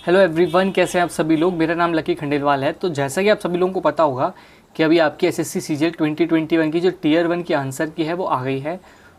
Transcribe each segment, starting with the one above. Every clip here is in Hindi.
हेलो एवरीवन, कैसे हैं आप सभी लोग। मेरा नाम लकी खंडेलवाल है। तो जैसा कि आप सभी लोगों को पता होगा कि अभी आपकी एसएससी सीजीएल 2021 की जो टीयर 1 की आंसर की है वो आ गई है।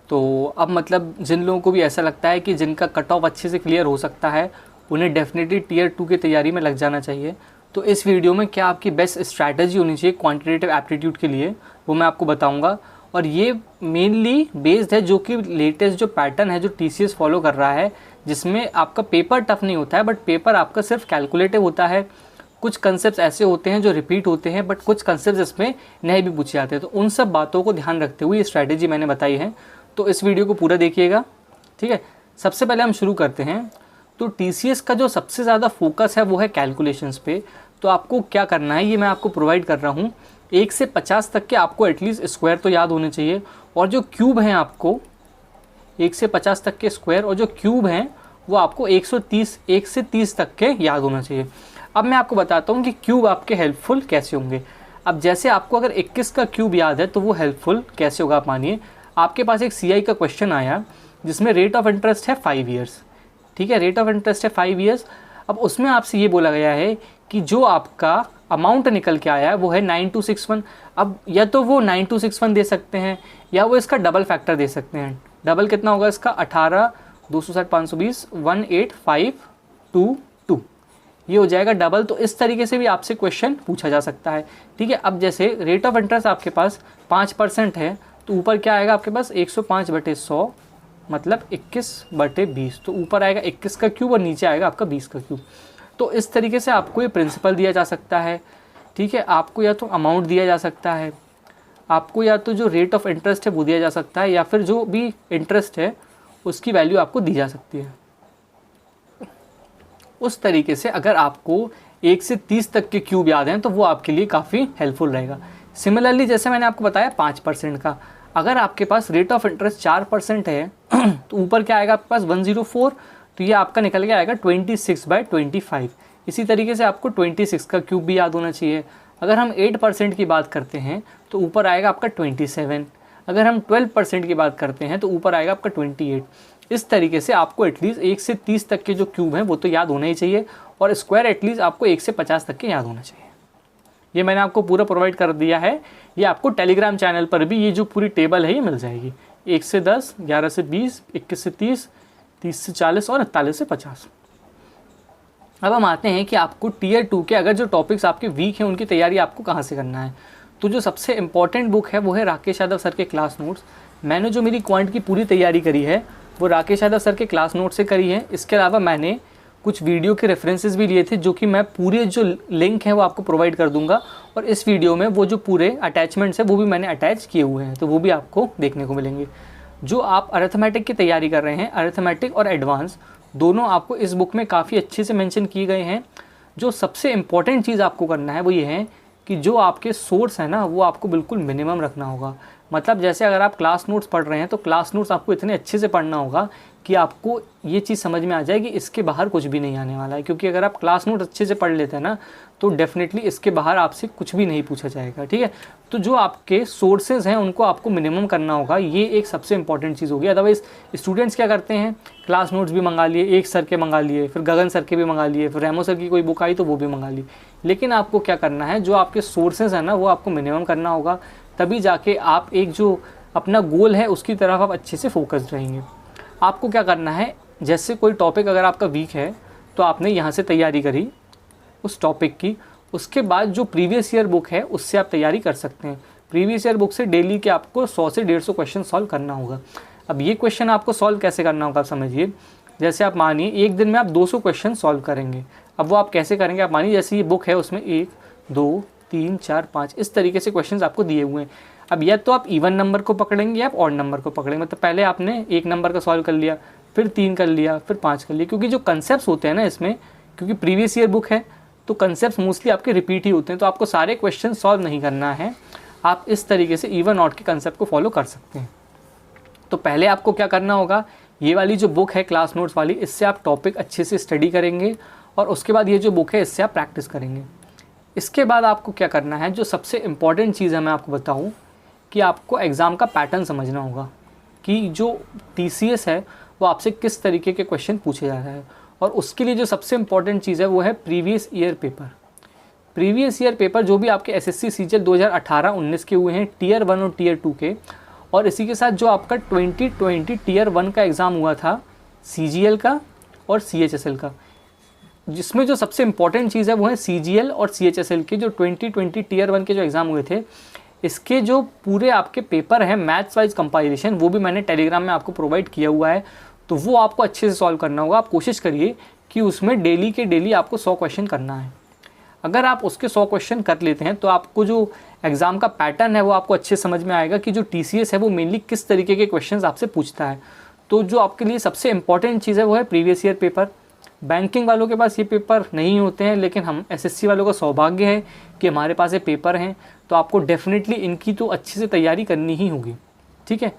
तो अब मतलब जिन लोगों को भी ऐसा लगता है कि जिनका कट ऑफ अच्छे से क्लियर हो सकता है उन्हें डेफिनेटली टीयर 2 की तैयारी में लग जाना चाहिए। तो इस वीडियो में क्या आपकी बेस्ट स्ट्रैटेजी होनी चाहिए क्वान्टिटेटिव एप्टीट्यूड के लिए वो मैं आपको बताऊँगा। और ये मेनली बेस्ड है जो कि लेटेस्ट जो पैटर्न है जो टीसीएस फॉलो कर रहा है, जिसमें आपका पेपर टफ नहीं होता है बट पेपर आपका सिर्फ कैलकुलेटिव होता है। कुछ कंसेप्ट ऐसे होते हैं जो रिपीट होते हैं बट कुछ कंसेप्ट इसमें नहीं भी पूछे जाते हैं। तो उन सब बातों को ध्यान रखते हुए ये स्ट्रैटेजी मैंने बताई है। तो इस वीडियो को पूरा देखिएगा, ठीक है। सबसे पहले हम शुरू करते हैं। तो टीसीएस का जो सबसे ज़्यादा फोकस है वो है कैलकुलेशंस पे। तो आपको क्या करना है ये मैं आपको प्रोवाइड कर रहा हूँ। 1 से 50 तक के आपको एटलीस्ट स्क्वायर तो याद होने चाहिए, और जो क्यूब हैं आपको 1 से 50 तक के स्क्वायर और जो क्यूब हैं वो आपको 1 से 30 तक के याद होना चाहिए। अब मैं आपको बताता हूँ कि क्यूब आपके हेल्पफुल कैसे होंगे। अब जैसे आपको अगर 21 का क्यूब याद है तो वो हेल्पफुल कैसे होगा। आप मानिए आपके पास एक सीआई का क्वेश्चन आया जिसमें रेट ऑफ इंटरेस्ट है 5 ईयर्स, ठीक है। रेट ऑफ इंटरेस्ट है 5 ईयर्स। अब उसमें आपसे ये बोला गया है कि जो आपका अमाउंट निकल के आया है वो है 9261। अब या तो वो 9261 दे सकते हैं या वो इसका डबल फैक्टर दे सकते हैं। डबल कितना होगा इसका 18, 260, 520, 18522, ये हो जाएगा डबल। तो इस तरीके से भी आपसे क्वेश्चन पूछा जा सकता है, ठीक है। अब जैसे रेट ऑफ इंटरेस्ट आपके पास 5% है तो ऊपर क्या आएगा आपके पास 105/100 मतलब 21/20। तो ऊपर आएगा 21 का क्यूब और नीचे आएगा आपका 20 का क्यूब। तो इस तरीके से आपको ये प्रिंसिपल दिया जा सकता है, ठीक है। आपको या तो अमाउंट दिया जा सकता है, आपको या तो जो रेट ऑफ इंटरेस्ट है वो दिया जा सकता है, या फिर जो भी इंटरेस्ट है उसकी वैल्यू आपको दी जा सकती है। उस तरीके से अगर आपको 1 से 30 तक के क्यूब याद हैं तो वो आपके लिए काफ़ी हेल्पफुल रहेगा। सिमिलरली जैसे मैंने आपको बताया 5% का, अगर आपके पास रेट ऑफ इंटरेस्ट 4% है तो ऊपर क्या आएगा आपके पास 104, तो ये आपका निकल के आएगा 26/25। इसी तरीके से आपको 26 का क्यूब भी याद होना चाहिए। अगर हम 8% की बात करते हैं तो ऊपर आएगा आपका 27। अगर हम 12% की बात करते हैं तो ऊपर आएगा आपका 28। इस तरीके से आपको एटलीस्ट 1 से 30 तक के जो क्यूब हैं वो तो याद होना ही चाहिए, और स्क्वायर एटलीस्ट आपको 1 से 50 तक के याद होना चाहिए। ये मैंने आपको पूरा प्रोवाइड कर दिया है। ये आपको टेलीग्राम चैनल पर भी ये जो पूरी टेबल है ये मिल जाएगी। 1 से 10, 11 से 20, 21 से 30, 30 से 40 और 41 से 50। अब हम आते हैं कि आपको टीयर 2 के अगर जो टॉपिक्स आपके वीक हैं उनकी तैयारी आपको कहाँ से करना है। तो जो सबसे इम्पॉर्टेंट बुक है वो है राकेश यादव सर के क्लास नोट्स। मैंने जो मेरी क्वांट की पूरी तैयारी करी है वो राकेश यादव सर के क्लास नोट से करी है। इसके अलावा मैंने कुछ वीडियो के रेफरेंसेस भी लिए थे जो कि मैं पूरे जो लिंक हैं वो आपको प्रोवाइड कर दूंगा, और इस वीडियो में वो जो पूरे अटैचमेंट्स हैं वो भी मैंने अटैच किए हुए हैं, तो वो भी आपको देखने को मिलेंगे। जो आप अरिथमेटिक की तैयारी कर रहे हैं, अरिथमेटिक और एडवांस दोनों आपको इस बुक में काफ़ी अच्छे से मेंशन किए गए हैं। जो सबसे इम्पॉर्टेंट चीज़ आपको करना है वो ये है कि जो आपके सोर्स है ना वो आपको बिल्कुल मिनिमम रखना होगा। मतलब जैसे अगर आप क्लास नोट्स पढ़ रहे हैं तो क्लास नोट्स आपको इतने अच्छे से पढ़ना होगा कि आपको ये चीज़ समझ में आ जाए कि इसके बाहर कुछ भी नहीं आने वाला है। क्योंकि अगर आप क्लास नोट अच्छे से पढ़ लेते हैं ना तो डेफिनेटली इसके बाहर आपसे कुछ भी नहीं पूछा जाएगा, ठीक है। तो जो आपके सोर्सेज हैं उनको आपको मिनिमम करना होगा, ये एक सबसे इंपॉर्टेंट चीज़ होगी। अदरवाइज स्टूडेंट्स क्या करते हैं, क्लास नोट्स भी मंगा लिए, एक सर के मंगा लिए, फिर गगन सर के भी मंगा लिए, फिर रेमो सर की कोई बुक आई तो वो भी मंगा ली। लेकिन आपको क्या करना है, जो आपके सोर्सेज हैं ना वो आपको मिनिमम करना होगा, तभी जाके आप एक जो अपना गोल है उसकी तरफ आप अच्छे से फोकस्ड रहेंगे। आपको क्या करना है, जैसे कोई टॉपिक अगर आपका वीक है तो आपने यहाँ से तैयारी करी उस टॉपिक की, उसके बाद जो प्रीवियस ईयर बुक है उससे आप तैयारी कर सकते हैं। प्रीवियस ईयर बुक से डेली के आपको 100 से 150 क्वेश्चन सॉल्व करना होगा। अब ये क्वेश्चन आपको सॉल्व कैसे करना होगा आप समझिए। जैसे आप मानिए एक दिन में आप 200 क्वेश्चन सॉल्व करेंगे। अब वो आप कैसे करेंगे, आप मानिए जैसे ये बुक है उसमें 1, 2, 3, 4, 5 इस तरीके से क्वेश्चन आपको दिए हुए हैं। अब या तो आप इवन नंबर को पकड़ेंगे या आप ऑड नंबर को पकड़ेंगे। मतलब पहले आपने 1 नंबर का सॉल्व कर लिया, फिर 3 कर लिया, फिर 5 कर लिया। क्योंकि जो कंसेप्ट होते हैं ना इसमें, क्योंकि प्रीवियस ईयर बुक है तो कंसेप्ट मोस्टली आपके रिपीट ही होते हैं, तो आपको सारे क्वेश्चन सॉल्व नहीं करना है। आप इस तरीके से इवन ऑड के कंसेप्ट को फॉलो कर सकते हैं। तो पहले आपको क्या करना होगा, ये वाली जो बुक है क्लास नोट्स वाली, इससे आप टॉपिक अच्छे से स्टडी करेंगे, और उसके बाद ये जो बुक है इससे आप प्रैक्टिस करेंगे। इसके बाद आपको क्या करना है, जो सबसे इम्पॉर्टेंट चीज़ है मैं आपको बताऊँ कि आपको एग्ज़ाम का पैटर्न समझना होगा कि जो टीसीएस है वो आपसे किस तरीके के क्वेश्चन पूछे जा रहे हैं। और उसके लिए जो सबसे इम्पॉर्टेंट चीज़ है वो है previous year paper. Previous year paper जो भी आपके एसएससी सीजीएल 2018-19 के हुए हैं टीयर 1 और टीयर 2 के, और इसी के साथ जो आपका 2020 टीयर 1 का एग्ज़ाम हुआ था सीजीएल का और सीएचएसएल का, जिसमें जो सबसे इम्पॉर्टेंट चीज़ है वो है सीजीएल और सीएचएसएल के जो 2020 टीयर 1 के जो एग्ज़ाम हुए थे, इसके जो पूरे आपके पेपर हैं मैथ्स वाइज कंपाइलेशन, वो भी मैंने टेलीग्राम में आपको प्रोवाइड किया हुआ है। तो वो आपको अच्छे से सॉल्व करना होगा। आप कोशिश करिए कि उसमें डेली के डेली आपको 100 क्वेश्चन करना है। अगर आप उसके 100 क्वेश्चन कर लेते हैं तो आपको जो एग्ज़ाम का पैटर्न है वो आपको अच्छे समझ में आएगा कि जो टीसीएस है वो मेनली किस तरीके के क्वेश्चंस आपसे पूछता है। तो जो आपके लिए सबसे इंपॉर्टेंट चीज़ है वो है प्रीवियस ईयर पेपर। बैंकिंग वालों के पास ये पेपर नहीं होते हैं, लेकिन हम एसएससी वालों का सौभाग्य है कि हमारे पास ये पेपर हैं। तो आपको डेफिनेटली इनकी तो अच्छे से तैयारी करनी ही होगी, ठीक है।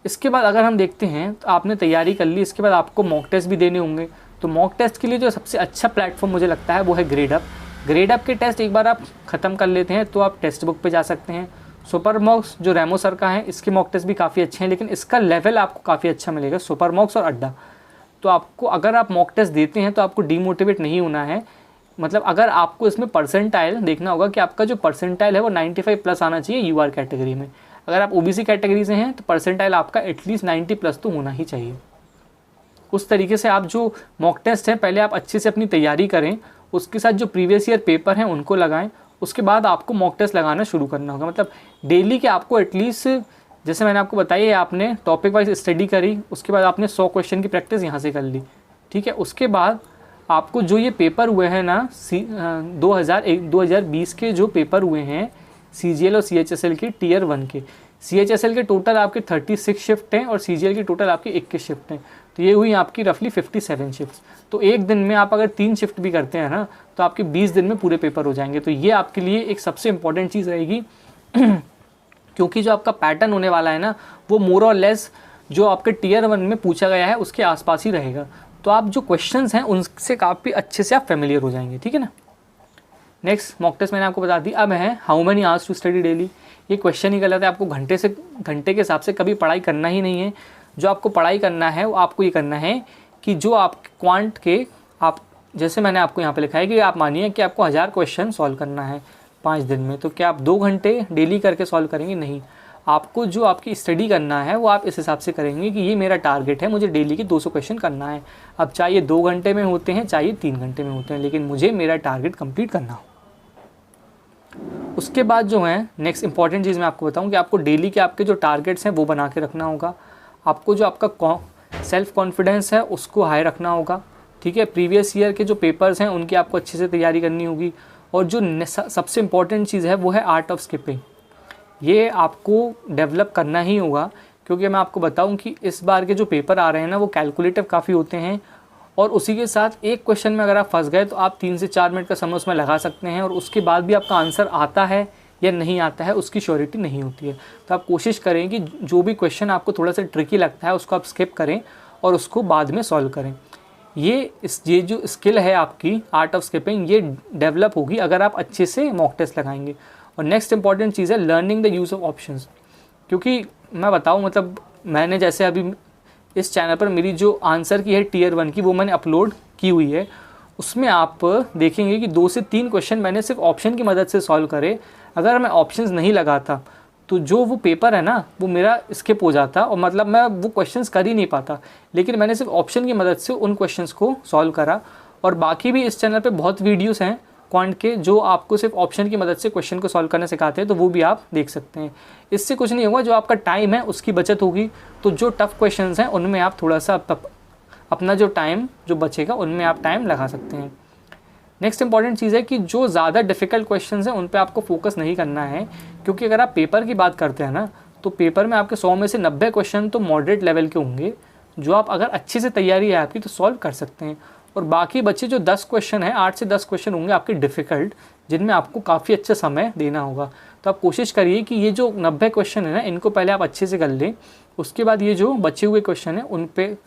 इसके बाद अगर हम देखते हैं तो आपने तैयारी कर ली, इसके बाद आपको मॉक टेस्ट भी देने होंगे। तो मॉक टेस्ट के लिए जो सबसे अच्छा प्लेटफॉर्म मुझे लगता है वो है ग्रेडअप। ग्रेडअप के टेस्ट एक बार आप ख़त्म कर लेते हैं तो आप टेक्स्ट बुक पे जा सकते हैं। सुपर मॉक्स जो रेमो सर का है, इसके मॉक टेस्ट भी काफ़ी अच्छे हैं, लेकिन इसका लेवल आपको काफ़ी अच्छा मिलेगा, सुपर मॉक्स और अड्डा। तो आपको अगर आप मॉक टेस्ट देते हैं तो आपको डीमोटिवेट नहीं होना है। मतलब अगर आपको इसमें परसेंटाइल देखना होगा कि आपका जो परसेंटाइल है वो 95 प्लस आना चाहिए यूआर कैटेगरी में। अगर आप ओबीसी कैटेगरी से हैं तो परसेंटाइल आपका एटलीस्ट 90 प्लस तो होना ही चाहिए। उस तरीके से आप जो मॉक टेस्ट है पहले आप अच्छे से अपनी तैयारी करें, उसके साथ जो प्रीवियस ईयर पेपर हैं उनको लगाएं, उसके बाद आपको मॉक टेस्ट लगाना शुरू करना होगा। मतलब डेली के आपको एटलीस्ट, जैसे मैंने आपको बताया, आपने टॉपिक वाइज स्टडी करी, उसके बाद आपने 100 क्वेश्चन की प्रैक्टिस यहाँ से कर ली, ठीक है। उसके बाद आपको जो ये पेपर हुए हैं ना 2020 के जो पेपर हुए हैं सीजीएल और सीएचएसएल के टीयर 1 के, सीएचएसएल के टोटल आपके 36 शिफ्ट हैं और सीजीएल की टोटल आपकी 21 शिफ्ट हैं। तो ये हुई आपकी रफली 57 शिफ्ट। तो एक दिन में आप अगर 3 शिफ्ट भी करते हैं ना तो आपके 20 दिन में पूरे पेपर हो जाएंगे। तो ये आपके लिए एक सबसे इम्पॉर्टेंट चीज़ रहेगी क्योंकि जो आपका पैटर्न होने वाला है ना वो मोर और लेस जो आपके टीयर 1 में पूछा गया है उसके आसपास ही रहेगा। तो आप जो क्वेश्चंस हैं उनसे काफ़ी अच्छे से आप फेमिलियर हो जाएंगे, ठीक है ना। नेक्स्ट मॉक टेस्ट मैंने आपको बता दी। अब है how many hours to study daily. ये क्वेश्चन ही गलत है, आपको घंटे के हिसाब से कभी पढ़ाई करना ही नहीं है। जो आपको पढ़ाई करना है वो आपको ये करना है कि जो आप क्वांट के आप, जैसे मैंने आपको यहाँ पे लिखा है कि आप मानिए कि आपको 1000 क्वेश्चन सॉल्व करना है 5 दिन में, तो क्या आप 2 घंटे डेली करके सॉल्व करेंगे? नहीं, आपको जो आपकी स्टडी करना है वो आप इस हिसाब से करेंगे कि ये मेरा टारगेट है, मुझे डेली के 200 क्वेश्चन करना है। अब चाहे 2 घंटे में होते हैं चाहे 3 घंटे में होते हैं, लेकिन मुझे मेरा टारगेट कंप्लीट करना हो। उसके बाद जो है नेक्स्ट इंपॉर्टेंट चीज़ मैं आपको बताऊं कि आपको डेली के आपके जो टारगेट्स हैं वो बना के रखना होगा। आपको जो आपका सेल्फ कॉन्फिडेंस है उसको हाई रखना होगा, ठीक है। प्रीवियस ईयर के जो पेपर्स हैं उनकी आपको अच्छे से तैयारी करनी होगी। और जो सबसे इम्पॉर्टेंट चीज़ है वो है आर्ट ऑफ स्किपिंग। ये आपको डेवलप करना ही होगा, क्योंकि मैं आपको बताऊं कि इस बार के जो पेपर आ रहे हैं ना वो कैलकुलेटिव काफ़ी होते हैं, और उसी के साथ एक क्वेश्चन में अगर आप फंस गए तो आप 3 से 4 मिनट का समय उसमें लगा सकते हैं, और उसके बाद भी आपका आंसर आता है या नहीं आता है उसकी श्योरिटी नहीं होती है। तो आप कोशिश करें कि जो भी क्वेश्चन आपको थोड़ा सा ट्रिकी लगता है उसको आप स्किप करें और उसको बाद में सॉल्व करें। ये जो स्किल है आपकी आर्ट ऑफ स्किपिंग, ये डेवलप होगी अगर आप अच्छे से मॉक टेस्ट लगाएंगे। और नेक्स्ट इंपॉर्टेंट चीज़ है learning the use of options. क्योंकि मैं बताऊँ, मतलब मैंने जैसे अभी इस चैनल पर मेरी जो आंसर की है टीयर 1 की वो मैंने अपलोड की हुई है, उसमें आप देखेंगे कि 2 से 3 क्वेश्चन मैंने सिर्फ ऑप्शन की मदद से सॉल्व करे। अगर मैं ऑप्शंस नहीं लगाता तो जो वो पेपर है ना वो मेरा स्किप हो जाता, और मतलब मैं वो क्वेश्चंस कर ही नहीं पाता। लेकिन मैंने सिर्फ ऑप्शन की मदद से उन क्वेश्चंस को सॉल्व करा। और बाकी भी इस चैनल पे बहुत वीडियोस हैं क्वांट के जो आपको सिर्फ ऑप्शन की मदद से क्वेश्चन को सॉल्व करना सिखाते हैं, तो वो भी आप देख सकते हैं। इससे कुछ नहीं होगा, जो आपका टाइम है उसकी बचत होगी। तो जो टफ़ क्वेश्चंस हैं उनमें आप थोड़ा सा अपना जो टाइम जो बचेगा उनमें आप टाइम लगा सकते हैं। नेक्स्ट इंपॉर्टेंट चीज़ है कि जो ज़्यादा डिफ़िकल्ट क्वेश्चंस हैं उन पे आपको फोकस नहीं करना है, क्योंकि अगर आप पेपर की बात करते हैं ना तो पेपर में आपके 100 में से 90 क्वेश्चन तो मॉडरेट लेवल के होंगे, जो आप अगर अच्छे से तैयारी है आपकी तो सॉल्व कर सकते हैं। और बाकी बच्चे जो 10 क्वेश्चन हैं, 8 से 10 क्वेश्चन होंगे आपके डिफ़िकल्ट, जिनमें आपको काफ़ी अच्छा समय देना होगा। तो आप कोशिश करिए कि ये जो 90 क्वेश्चन है ना इनको पहले आप अच्छे से कर लें। उसके बाद ये जो बचे हुए क्वेश्चन हैं उन पे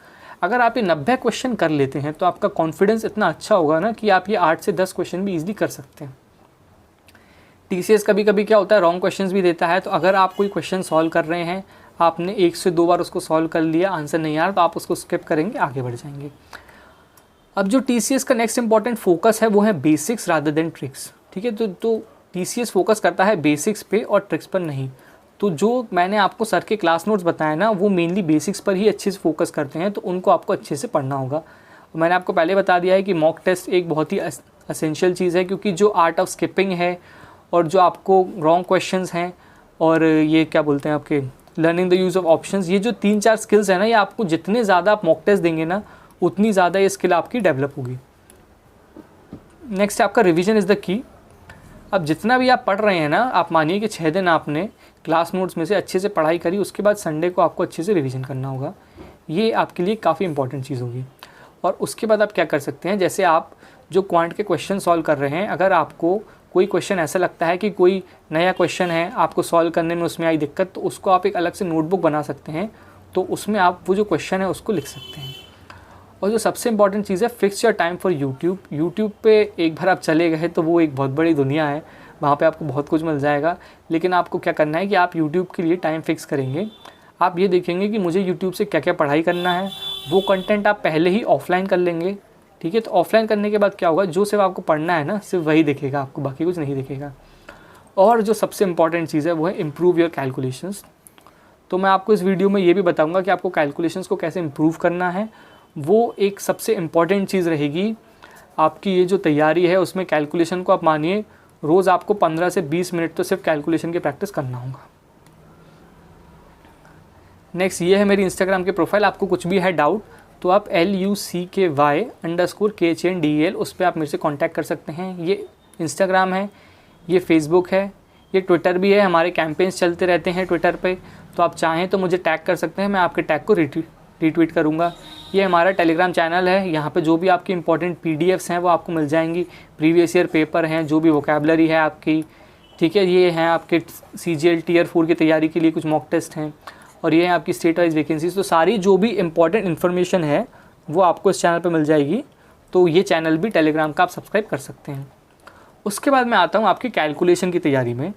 अगर आप ये 90 क्वेश्चन कर लेते हैं तो आपका कॉन्फिडेंस इतना अच्छा होगा ना कि आप ये 8 से 10 क्वेश्चन भी ईजिली कर सकते हैं। टीसीएस कभी कभी क्या होता है रॉन्ग क्वेश्चंस भी देता है, तो अगर आप कोई क्वेश्चन सॉल्व कर रहे हैं, आपने 1 से 2 बार उसको सॉल्व कर लिया, आंसर नहीं आ रहा, तो आप उसको स्किप करेंगे, आगे बढ़ जाएंगे। अब जो TCS का नेक्स्ट इंपॉर्टेंट फोकस है वो है बेसिक्स रादर देन ट्रिक्स, ठीक है। तो TCS फोकस करता है बेसिक्स पे और ट्रिक्स पर नहीं। तो जो मैंने आपको सर के क्लास नोट्स बताया ना, वो मेनली बेसिक्स पर ही अच्छे से फोकस करते हैं, तो उनको आपको अच्छे से पढ़ना होगा। मैंने आपको पहले बता दिया है कि मॉक टेस्ट एक बहुत ही असेंशियल चीज़ है, क्योंकि जो आर्ट ऑफ स्किपिंग है और जो आपको रॉन्ग क्वेश्चंस हैं और ये क्या बोलते हैं आपके learning the use of options, ये जो 3-4 स्किल्स हैं ना, ये आपको जितने ज़्यादा आप मॉक टेस्ट देंगे ना, उतनी ज़्यादा ये स्किल आपकी डेवलप होगी। नेक्स्ट आपका रिवीजन इज़ द की। अब जितना भी आप पढ़ रहे हैं ना, आप मानिए कि 6 दिन आपने क्लास नोट्स में से अच्छे से पढ़ाई करी, उसके बाद संडे को आपको अच्छे से रिवीजन करना होगा। ये आपके लिए काफ़ी इंपॉर्टेंट चीज़ होगी। और उसके बाद आप क्या कर सकते हैं, जैसे आप जो क्वांट के क्वेश्चन सॉल्व कर रहे हैं, अगर आपको कोई क्वेश्चन ऐसा लगता है कि कोई नया क्वेश्चन है, आपको सॉल्व करने में उसमें आई दिक्कत, तो उसको आप एक अलग से नोटबुक बना सकते हैं, तो उसमें आप वो जो क्वेश्चन है उसको लिख सकते हैं। और जो सबसे इंपॉर्टेंट चीज़ है, fix your time for YouTube पे एक बार आप चले गए तो वो एक बहुत बड़ी दुनिया है, वहाँ पे आपको बहुत कुछ मिल जाएगा। लेकिन आपको क्या करना है कि आप यूट्यूब के लिए टाइम फिक्स करेंगे। आप ये देखेंगे कि मुझे यूट्यूब से क्या क्या पढ़ाई करना है, वो कंटेंट आप पहले ही ऑफलाइन कर लेंगे, ठीक है। तो ऑफलाइन करने के बाद क्या होगा, जो सिर्फ आपको पढ़ना है ना, सिर्फ वही दिखेगा आपको, बाकी कुछ नहीं दिखेगा। और जो सबसे इंपॉर्टेंट चीज़ है वो है इम्प्रूव योर कैलकुलेशंस। तो मैं आपको इस वीडियो में ये भी बताऊँगा कि आपको कैलकुलेशंस को कैसे इम्प्रूव करना है। वो एक सबसे इम्पॉर्टेंट चीज़ रहेगी आपकी ये जो तैयारी है उसमें। कैलकुलेशन को आप मानिए रोज़ आपको 15 से 20 मिनट तो सिर्फ कैलकुलेशन की प्रैक्टिस करना होगा। नेक्स्ट ये है मेरी इंस्टाग्राम के प्रोफाइल। आपको कुछ भी है डाउट तो आप LUCKY_KHNDEL उस पर आप मेरे से कांटेक्ट कर सकते हैं। ये इंस्टाग्राम है, ये फेसबुक है, ये ट्विटर भी है। हमारे कैंपेन्स चलते रहते हैं ट्विटर पे, तो आप चाहें तो मुझे टैग कर सकते हैं, मैं आपके टैग को रीट्वीट करूँगा। ये हमारा टेलीग्राम चैनल है, यहाँ पे जो भी आपकी इंपॉर्टेंट PDFs हैं वो आपको मिल जाएंगी। प्रीवियस ईयर पेपर हैं, जो भी वोकेबलरी है आपकी, ठीक है। ये हैं आपके CGL Tier 4 की तैयारी के लिए कुछ मॉक टेस्ट हैं, और ये है आपकी स्टेट वाइज वैकेंसीज। तो सारी जो भी इंपॉर्टेंट इन्फॉर्मेशन है वो आपको इस चैनल पर मिल जाएगी। तो ये चैनल भी टेलीग्राम का आप सब्सक्राइब कर सकते हैं। उसके बाद मैं आता हूँ आपकी कैलकुलेशन की तैयारी में।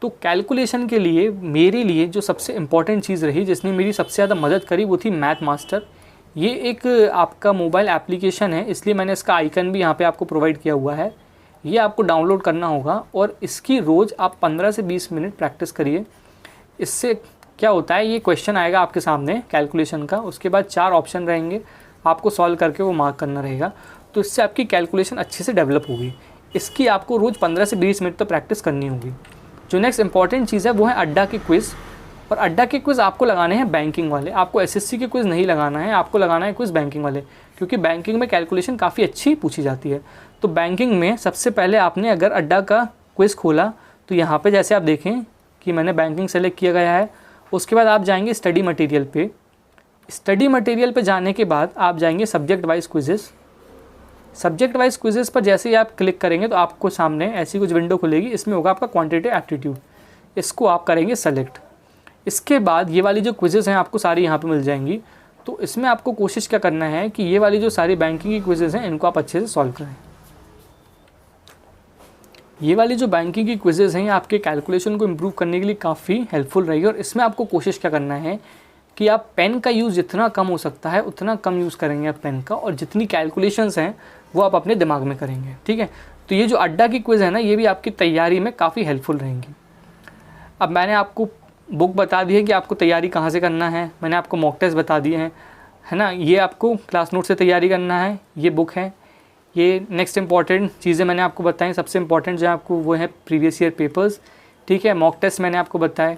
तो कैलकुलेशन के लिए मेरे लिए जो सबसे इम्पॉर्टेंट चीज़ रही, जिसने मेरी सबसे ज़्यादा मदद करी, वो थी मैथ मास्टर। ये एक आपका मोबाइल एप्लीकेशन है, इसलिए मैंने इसका आइकन भी यहाँ पे आपको प्रोवाइड किया हुआ है। ये आपको डाउनलोड करना होगा और इसकी रोज़ आप 15 से 20 मिनट प्रैक्टिस करिए। इससे क्या होता है, ये क्वेश्चन आएगा आपके सामने कैलकुलेशन का, उसके बाद 4 ऑप्शन रहेंगे, आपको सॉल्व करके वो मार्क करना रहेगा। तो इससे आपकी कैलकुलेशन अच्छे से डेवलप होगी। इसकी आपको रोज़ 15 से 20 मिनट तो प्रैक्टिस करनी होगी। जो नेक्स्ट इंपॉर्टेंट चीज़ है वो है अड्डा के क्विज़। और अड्डा के क्विज़ आपको लगाने हैं बैंकिंग वाले, आपको SSC के क्विज़ नहीं लगाना है, आपको लगाना है क्विज़ बैंकिंग वाले, क्योंकि बैंकिंग में कैलकुलेशन काफ़ी अच्छी पूछी जाती है। तो बैंकिंग में सबसे पहले आपने अगर अड्डा का क्विज़ खोला तो यहाँ पे जैसे आप देखें कि मैंने बैंकिंग सेलेक्ट किया गया है। उसके बाद आप जाएंगे स्टडी मटेरियल पे। स्टडी मटेरियल पे जाने के बाद आप जाएंगे subject wise quizzes. Subject wise quizzes पर जैसे ही आप क्लिक करेंगे तो आपको सामने ऐसी कुछ विंडो खुलेगी, इसमें होगा आपका क्वांटिटेटिव एप्टीट्यूड। इसको आप करेंगे सेलेक्ट। इसके बाद ये वाली जो क्विजेस हैं आपको सारी यहाँ पे मिल जाएंगी। तो इसमें आपको कोशिश क्या करना है कि ये वाली जो सारी बैंकिंग की क्विजेस हैं इनको आप अच्छे से सॉल्व करें। ये वाली जो बैंकिंग की क्विजेस हैं आपके कैलकुलेशन को इम्प्रूव करने के लिए काफ़ी हेल्पफुल रहेगी। और इसमें आपको कोशिश क्या करना है कि आप पेन का यूज़ जितना कम हो सकता है उतना कम यूज़ करेंगे आप पेन का, और जितनी कैलकुलेशंस हैं वो आप अपने दिमाग में करेंगे, ठीक है। तो ये जो अड्डा की क्विज़ है ना, ये भी आपकी तैयारी में काफ़ी हेल्पफुल रहेंगी। अब मैंने आपको बुक बता दी है कि आपको तैयारी कहाँ से करना है, मैंने आपको मॉक टेस्ट बता दिए हैं, है ना। ये आपको क्लास नोट से तैयारी करना है, ये बुक है। ये नेक्स्ट इंपॉर्टेंट चीज़ें मैंने आपको बताई, सबसे इंपॉर्टेंट जो आपको वो है प्रीवियस ईयर पेपर्स, ठीक है। मॉक टेस्ट मैंने आपको बताया।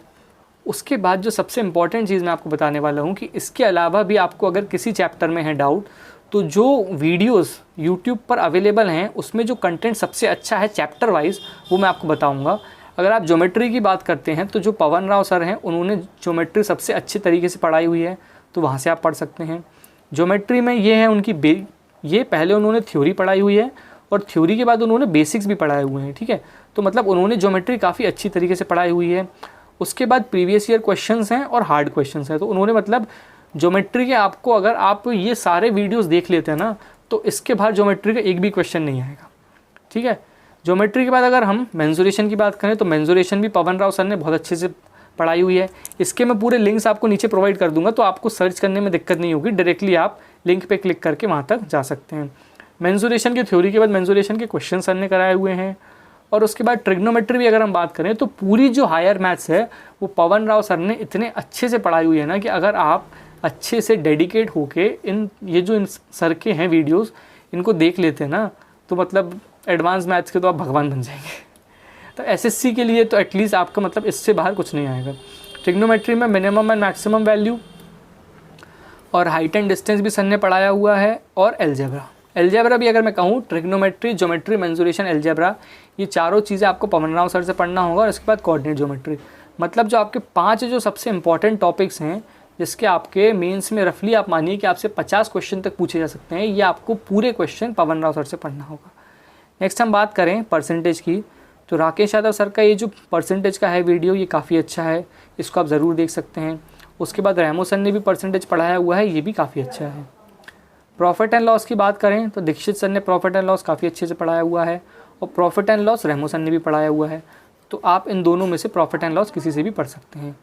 उसके बाद जो सबसे इंपॉर्टेंट चीज़ मैं आपको बताने वाला हूँ कि इसके अलावा भी आपको अगर किसी चैप्टर में है डाउट, तो जो वीडियोस यूट्यूब पर अवेलेबल हैं उसमें जो कंटेंट सबसे अच्छा है चैप्टर वाइज वो मैं आपको बताऊँगा। अगर आप ज्योमेट्री की बात करते हैं तो जो पवन राव सर हैं उन्होंने ज्योमेट्री सबसे अच्छे तरीके से पढ़ाई हुई है, तो वहाँ से आप पढ़ सकते हैं। ज्योमेट्री में ये है उनकी ये पहले उन्होंने थ्योरी पढ़ाई हुई है और थ्योरी के बाद उन्होंने बेसिक्स भी पढ़ाए हुए हैं, ठीक है। तो मतलब उन्होंने ज्योमेट्री काफ़ी अच्छी तरीके से पढ़ाई हुई है। उसके बाद प्रीवियस ईयर क्वेश्चंस हैं और हार्ड क्वेश्चंस हैं, तो उन्होंने मतलब ज्योमेट्री के आपको अगर आप ये सारे वीडियोस देख लेते हैं ना तो इसके बाद ज्योमेट्री का एक भी क्वेश्चन नहीं आएगा, ठीक है। ज्योमेट्री के बाद अगर हम मेंसुरेशन की बात करें तो मेंसुरेशन भी पवन राव सर ने बहुत अच्छे से पढ़ाई हुई है। इसके मैं पूरे लिंक्स आपको नीचे प्रोवाइड कर दूंगा, तो आपको सर्च करने में दिक्कत नहीं होगी, डायरेक्टली आप लिंक पे क्लिक करके वहाँ तक जा सकते हैं। मेंसुरेशन की थ्योरी के बाद मेंसुरेशन के क्वेश्चन सर ने कराए हुए हैं। और उसके बाद ट्रिग्नोमेट्री भी अगर हम बात करें तो पूरी जो हायर मैथ्स है वो पवन राव सर ने इतने अच्छे से पढ़ाई हुई है ना कि अगर आप अच्छे से डेडिकेट होके इन सर के हैं वीडियोस इनको देख लेते हैं ना तो मतलब एडवांस मैथ्स के तो आप भगवान बन जाएंगे। तो एसएससी के लिए तो एटलीस्ट आपका मतलब इससे बाहर कुछ नहीं आएगा। ट्रिग्नोमेट्री में मिनिमम एंड मैक्सिमम वैल्यू और हाइट एंड डिस्टेंस भी सर ने पढ़ाया हुआ है। और एल्जेब्रा भी अगर मैं कहूँ ट्रिग्नोमेट्री, ज्योमेट्री, मेंसुरेशन, एल्जेब्रा, ये चारों चीज़ें आपको पवन राव सर से पढ़ना होगा। और इसके बाद कोऑर्डिनेट ज्योमेट्री, मतलब जो आपके 5 जो सबसे इंपॉर्टेंट टॉपिक्स हैं जिसके आपके मेंस में रफली आप मानिए कि आपसे 50 क्वेश्चन तक पूछे जा सकते हैं, ये आपको पूरे क्वेश्चन पवन राव सर से पढ़ना होगा। नेक्स्ट हम बात करें परसेंटेज की, तो राकेश यादव सर का ये जो परसेंटेज का है वीडियो ये काफ़ी अच्छा है, इसको आप ज़रूर देख सकते हैं। उसके बाद रेमो सर ने भी परसेंटेज पढ़ाया हुआ है, ये भी काफ़ी अच्छा है। प्रॉफिट एंड लॉस की बात करें तो दीक्षित सर ने प्रॉफिट एंड लॉस काफ़ी अच्छे से पढ़ाया हुआ है और profit and loss Remo sir ने भी पढ़ाया हुआ है। तो आप इन दोनों में से प्रॉफिट एंड लॉस किसी से भी पढ़ सकते हैं।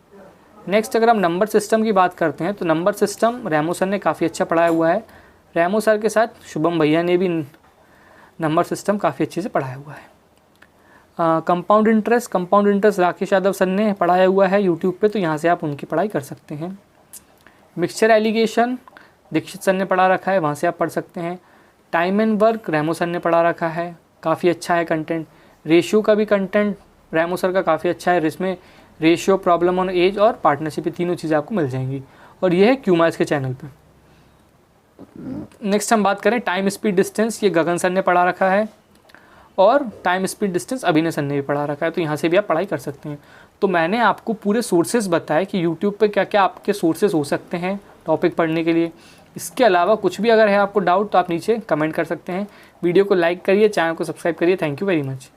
नेक्स्ट अगर हम नंबर सिस्टम की बात करते हैं तो नंबर सिस्टम रेमो सर ने काफ़ी अच्छा पढ़ाया हुआ है। रेमो सर के साथ शुभम भैया ने भी नंबर सिस्टम काफ़ी अच्छे से पढ़ाया हुआ है। Compound interest Rakesh Yadav sir ने पढ़ाया हुआ है यूट्यूब पे, तो यहाँ से आप उनकी पढ़ाई कर सकते हैं। मिक्सचर एलिगेशन दीक्षित सर ने पढ़ा रखा है, वहाँ से आप पढ़ सकते हैं। Time and work Remo sir ने पढ़ा रखा है, काफ़ी अच्छा है कंटेंट। रेशियो का भी कंटेंट रेमो सर का काफ़ी अच्छा है, इसमें रेशियो, प्रॉब्लम ऑन एज और पार्टनरशिप, ये तीनों चीज़ें आपको मिल जाएंगी और ये है क्यूमास के चैनल पे। नेक्स्ट हम बात करें टाइम स्पीड डिस्टेंस, ये गगन सर ने पढ़ा रखा है और टाइम स्पीड डिस्टेंस अभिनय सर ने भी पढ़ा रखा है, तो यहाँ से भी आप पढ़ाई कर सकते हैं। तो मैंने आपको पूरे सोर्सेज बताए कि यूट्यूब पे क्या क्या आपके सोर्सेज हो सकते हैं टॉपिक पढ़ने के लिए। इसके अलावा कुछ भी अगर है आपको डाउट तो आप नीचे कमेंट कर सकते हैं। वीडियो को लाइक करिए, चैनल को सब्सक्राइब करिए। Thank you very much.